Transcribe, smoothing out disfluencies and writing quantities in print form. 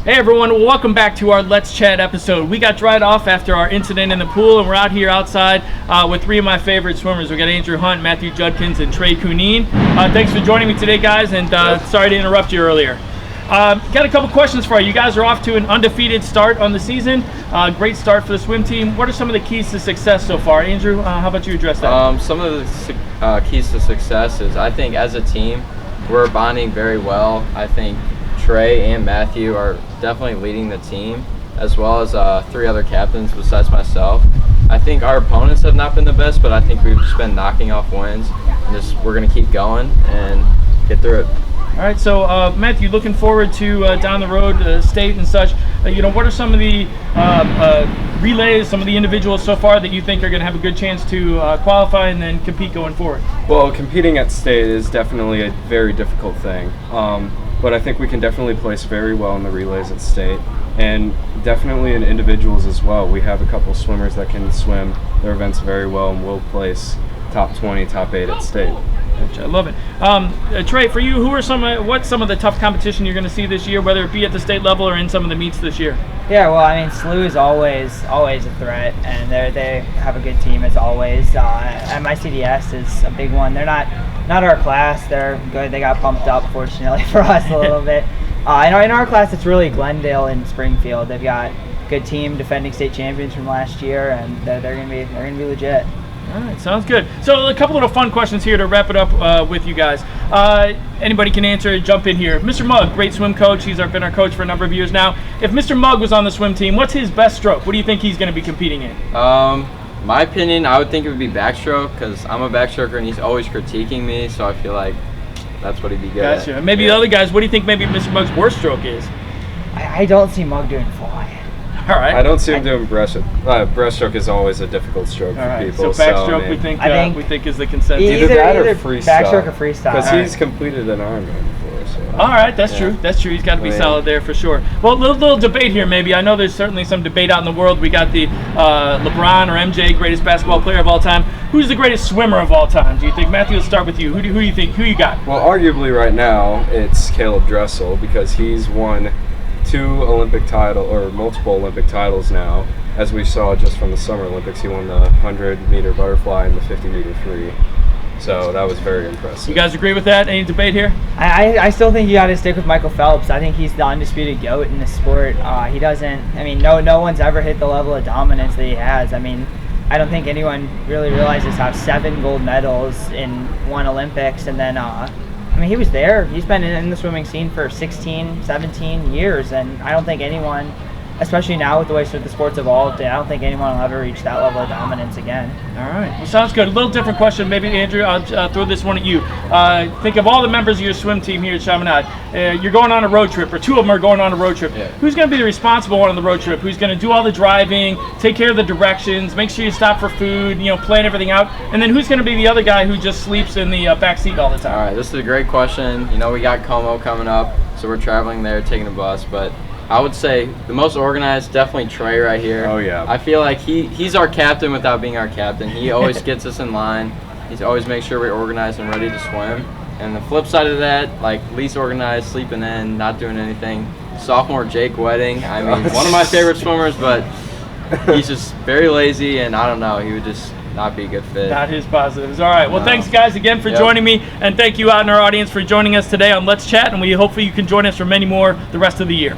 Hey everyone, well, welcome back to our Let's Chat episode. We got dried off after our incident in the pool, and we're out here outside with three of my favorite swimmers. We got Andrew Hunt, Matthew Judkins, and Trey Cunine. Thanks for joining me today, guys, and sorry to interrupt you earlier. Got a couple questions for you. You guys are off to an undefeated start on the season. Great start for the swim team. What are some of the keys to success so far? Andrew, how about you address that? Some of the keys to success is, I think, as a team, we're bonding very well. I think Trey and Matthew are definitely leading the team, as well as three other captains besides myself. I think our opponents have not been the best, but I think we've just been knocking off wins. And we're going to keep going and get through it. All right, so Matthew, looking forward to down the road, state and such. What are some of the relays, some of the individuals so far that you think are going to have a good chance to qualify and then compete going forward? Well, competing at state is definitely a very difficult thing, but I think we can definitely place very well in the relays at state, and definitely in individuals as well. We have a couple swimmers that can swim their events very well and will place top 20, top 8 at state. I love it. Trey, for you, what's some of the tough competition you're going to see this year, whether it be at the state level or in some of the meets this year? Yeah, well, I mean, SLU is always a threat, and they have a good team as always. MICDS is a big one. They're not our class. They're good. They got bumped up, fortunately for us, a little bit. In our class, it's really Glendale and Springfield. They've got a good team, defending state champions from last year, and they're going to be legit. All right, sounds good. So a couple little fun questions here to wrap it up with you guys. Anybody can answer, jump in here. Mr. Mugg, great swim coach. He's been our coach for a number of years now. If Mr. Mugg was on the swim team, what's his best stroke? What do you think he's going to be competing in? My opinion, I would think it would be backstroke, because I'm a backstroker and he's always critiquing me, so I feel like that's what he'd be good at. Gotcha. Maybe the other guys, what do you think maybe Mr. Mugg's worst stroke is? I don't see Mugg doing fly. All right. I don't see him doing breaststroke. Breaststroke is always a difficult stroke for people. So backstroke, we think is the consensus. Either that or freestyle. Backstroke or freestyle. Because he's completed an Ironman before. So. All right, that's true. That's true. He's got to be solid there for sure. Well, little debate here maybe. I know there's certainly some debate out in the world. We got the LeBron or MJ, greatest basketball player of all time. Who's the greatest swimmer of all time? Do you think? Matthew, let's start with you. Who do you think? Who you got? Well, arguably right now it's Caleb Dressel, because he's won multiple Olympic titles now. As we saw just from the Summer Olympics, he won the 100-meter butterfly and the 50-meter free. So that was very impressive. You guys agree with that? Any debate here? I still think you got to stick with Michael Phelps. I think he's the undisputed GOAT in the sport. He doesn't. I mean, no one's ever hit the level of dominance that he has. I mean, I don't think anyone really realizes how 7 gold medals in one Olympics, and then he was there. He's been in the swimming scene for 16, 17 years, and I don't think anyone, especially now with the way the sport's evolved, I don't think anyone will ever reach that level of dominance again. All right. Well, sounds good. A little different question, maybe, Andrew. I'll throw this one at you. Think of all the members of your swim team here at Chaminade. You're going on a road trip, or 2 of them are going on a road trip. Yeah. Who's going to be the responsible one on the road trip? Who's going to do all the driving, take care of the directions, make sure you stop for food, plan everything out? And then who's going to be the other guy who just sleeps in the back seat all the time? All right, this is a great question. We got Como coming up, so we're traveling there, taking a bus, but I would say the most organized, definitely Trey right here. Oh, yeah. I feel like he's our captain without being our captain. He always gets us in line. He always makes sure we're organized and ready to swim. And the flip side of that, least organized, sleeping in, not doing anything. Sophomore Jake Wedding. I mean, one of my favorite swimmers, but he's just very lazy, and I don't know, he would just not be a good fit. Not his positives. All right. Well, thanks, guys, again for joining me, and thank you out in our audience for joining us today on Let's Chat, and hopefully you can join us for many more the rest of the year.